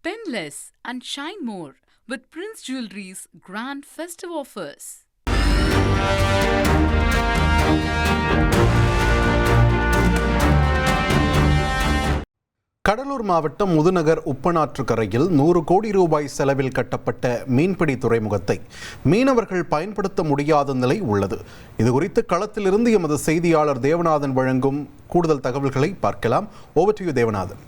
Spend less and shine more with Prince Jewelry's grand festive offers. Cuddalore மாவட்டம் முதுநகர் உப்பனாற்றுக்கரையில் 100 கோடி ரூபாய் செலவில் கட்டப்பட்ட மீன்பிடி துறைமுகத்தை மீனவர்கள் பயன்படுத்த முடியாத நிலை உள்ளது. இதுகுறித்து களத்திலிருந்து எமது செய்தியாளர் தேவநாதன் வழங்கும் கூடுதல் தகவல்களை பார்க்கலாம். Over to you Devanathan.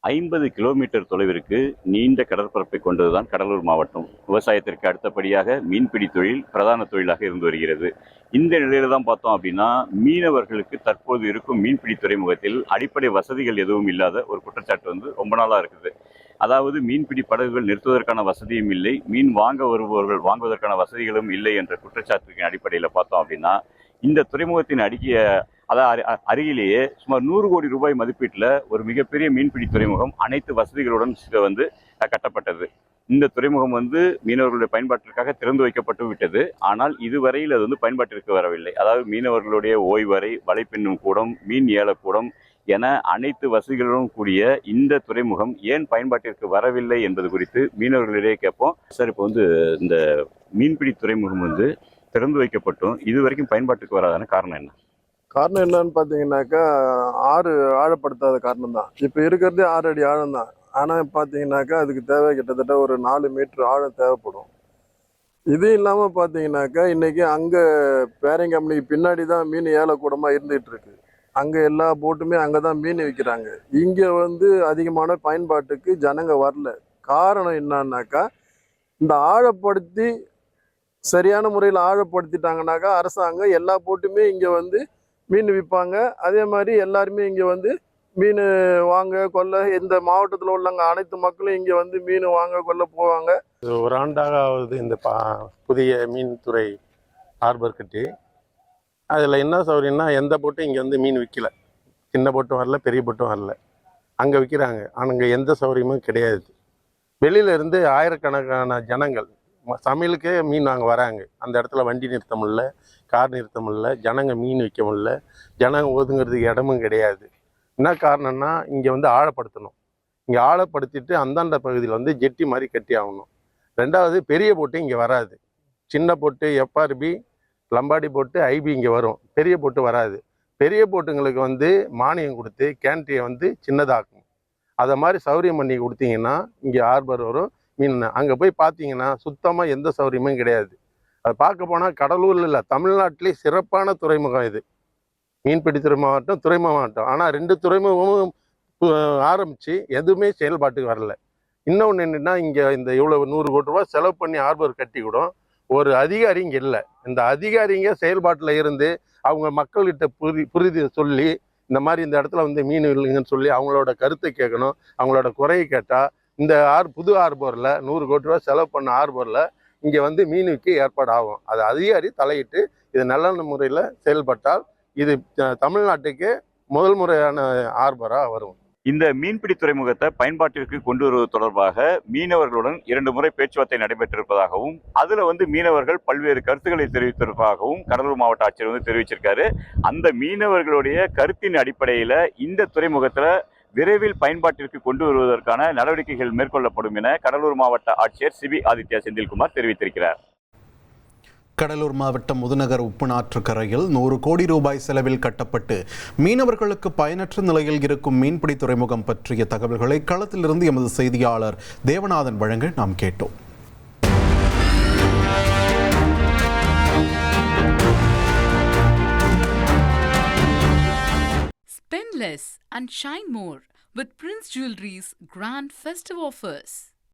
50 kilometre தொலைவிற்கு நீண்ட கடற்பரப்பை கொண்டதுதான் கடலூர் மாவட்டம். விவசாயத்திற்கு அடுத்தபடியாக மீன்பிடி தொழில் பிரதான தொழிலாக இருந்து வருகிறது. இந்த நிலையில தான் பார்த்தோம் அப்படின்னா, மீனவர்களுக்கு தற்போது இருக்கும் மீன்பிடி துறைமுகத்தில் அடிப்படை வசதிகள் எதுவும் இல்லாத ஒரு குற்றச்சாட்டு ரொம்ப நாளா இருக்குது. அதாவது மீன்பிடி படகுகள் நிறுத்துவதற்கான வசதியும் இல்லை, மீன் வாங்க வருபவர்கள் வாங்குவதற்கான வசதிகளும் இல்லை என்ற குற்றச்சாட்டுக்கு அடிப்படையில் பார்த்தோம் அப்படின்னா, இந்த துறைமுகத்தின் அருகிலேயே சுமார் 100 கோடி ரூபாய் மதிப்பீட்டில் ஒரு மிகப்பெரிய மீன்பிடி துறைமுகம் அனைத்து வசதிகளுடன் கட்டப்பட்டது. இந்த துறைமுகம் மீனவர்களுடைய பயன்பாட்டிற்காக திறந்து வைக்கப்பட்டு விட்டது. ஆனால் இதுவரையில் அது பயன்பாட்டிற்கு வரவில்லை. அதாவது மீனவர்களுடைய ஓய்வறை, வலை பின்னும் கூடம், மீன் ஏலக்கூடம் என அனைத்து வசதிகளுடன் கூடிய இந்த துறைமுகம் ஏன் பயன்பாட்டிற்கு வரவில்லை என்பது குறித்து மீனவர்களிடையே கேட்போம். சார், இப்போ இந்த மீன்பிடி துறைமுகம் திறந்து வைக்கப்பட்டும் இதுவரைக்கும் பயன்பாட்டுக்கு வராதான காரணம் என்ன? காரணம் என்னன்னு பார்த்தீங்கன்னாக்கா, ஆறு ஆழப்படுத்தாத காரணம் தான். இப்போ இருக்கிறதே 6 அடி ஆழம் தான். ஆனால் பார்த்தீங்கன்னாக்கா அதுக்கு தேவை கிட்டத்தட்ட ஒரு 4 மீட்டர் ஆழம் தேவைப்படும். இது இல்லாமல் பார்த்தீங்கன்னாக்கா இன்றைக்கி அங்கே பேரிங் கம்பெனிக்கு பின்னாடி தான் மீன் ஏலக்கூடமாக இருந்துகிட்டு இருக்கு. அங்கே எல்லா போட்டுமே அங்கே தான் மீன் விற்கிறாங்க. இங்கே அதிகமான பயன்பாட்டுக்கு ஜனங்க வரல. காரணம் என்னன்னாக்கா, இந்த ஆழப்படுத்தி சரியான முறையில் ஆழப்படுத்திட்டாங்கனாக்கா அரசாங்கம் எல்லா போட்டுமே இங்கே மீன் விற்பாங்க. அதே மாதிரி எல்லாருமே இங்கே மீன் வாங்க கொள்ள, இந்த மாவட்டத்தில் உள்ளவங்க அனைத்து மக்களும் இங்கே மீன் வாங்க கொள்ள போவாங்க. ஒரு ஆண்டாக ஆகுது இந்த புதிய மீன்துறை ஹார்பர் கட்டி. அதில் என்ன சௌகரியம்னா, எந்த போட்டும் இங்கே மீன் விற்கல. சின்ன போட்டும் வரல, பெரிய போட்டும் வரல. அங்கே விற்கிறாங்க. ஆனால் அங்கே எந்த சௌகரியமும் கிடையாது. வெளியிலேருந்து ஆயிரக்கணக்கான ஜனங்கள் சமையலுக்கே மீன் வாங்க வராங்க. அந்த இடத்துல வண்டி நிறுத்த முடியல, கார் நிறுத்த முடியல, ஜனங்க மீன் விற்க முடியல, ஜனங்க ஒதுங்கிறதுக்கு இடமும் கிடையாது. என்ன காரணம்னா, இங்கே ஆழப்படுத்தணும். இங்கே ஆழப்படுத்திட்டு அந்தாண்ட பகுதியில் ஜெட்டி மாதிரி கட்டி ஆகணும். ரெண்டாவது, பெரிய போட்டு இங்கே வராது. சின்ன போட்டு எஃப்ஆர்பி, லம்பாடி போட்டு, ஐபி இங்கே வரும். பெரிய போட்டு வராது. பெரிய போட்டுங்களுக்கு மானியம் கொடுத்து கேன்ட்ரியை சின்னதாக்கும். அதை மாதிரி சௌகரியம் பண்ணி கொடுத்தீங்கன்னா இங்கே ஹார்பர் வரும். மீன் அங்கே போய் பார்த்தீங்கன்னா சுத்தமாக எந்த சௌகரியமும் கிடையாது. அதை பார்க்க போனால் கடலூரில் இல்லை, தமிழ்நாட்டிலே சிறப்பான துறைமுகம் இது. மீன்பிடி துறைமுகம் மாவட்டம். ஆனால் 2 துறைமுகமும் ஆரம்பித்து எதுவுமே செயல்பாட்டுக்கு வரல. இன்னொன்று என்னென்னா, இங்கே இந்த இவ்வளோ 100 கோடி ரூபா செலவு பண்ணி ஹார்பர் கட்டி கூட ஒரு அதிகாரி இங்கே இல்லை. இந்த அதிகாரிங்க செயல்பாட்டில் இருந்து அவங்க மக்கள்கிட்ட புரிதி சொல்லி, இந்த மாதிரி இந்த இடத்துல மீன் இல்லைங்கன்னு சொல்லி அவங்களோட கருத்தை கேட்கணும். அவங்களோட குறையை கேட்டால் இந்த புது ஹார்பரில் 100 கோடி ரூபா செலவு பண்ண ஹார்பரில் இங்கே மீனுக்கு ஏற்பாடு ஆகும். அது அதிகாரி தலையிட்டு இது நல்ல முறையில் செயல்பட்டால் இது தமிழ்நாட்டுக்கு முதல் முறையான ஹார்பராக வரும். இந்த மீன்பிடி துறைமுகத்தை பயன்பாட்டிற்கு கொண்டு வருவது தொடர்பாக மீனவர்களுடன் 2 முறை பேச்சுவார்த்தை நடைபெற்றிருப்பதாகவும், அதில் மீனவர்கள் பல்வேறு கருத்துக்களை தெரிவித்திருப்பதாகவும் கடலூர் மாவட்ட ஆட்சியர் தெரிவிச்சிருக்காரு. அந்த மீனவர்களுடைய கருத்தின் அடிப்படையில் இந்த துறைமுகத்தில் விரைவில் பயன்பாட்டிற்கு கொண்டு வருவதற்கான நடவடிக்கைகள் மேற்கொள்ளப்படும் என கடலூர் மாவட்ட ஆட்சியர் சிபி ஆதித்யா செந்தில்குமார் தெரிவித்திருக்கிறார். கடலூர் மாவட்டம் முதுநகர் உப்பனாற்றுக்கரையில் 100 கோடி ரூபாய் செலவில் கட்டப்பட்டு மீனவர்களுக்கு பயனற்ற நிலையில் இருக்கும் மீன்பிடி துறைமுகம் பற்றிய தகவல்களை களத்திலிருந்து எமது செய்தியாளர் தேவநாதன் வழங்க நாம் கேட்டோம். Spend less and shine more with Prince Jewelry's grand festive offers.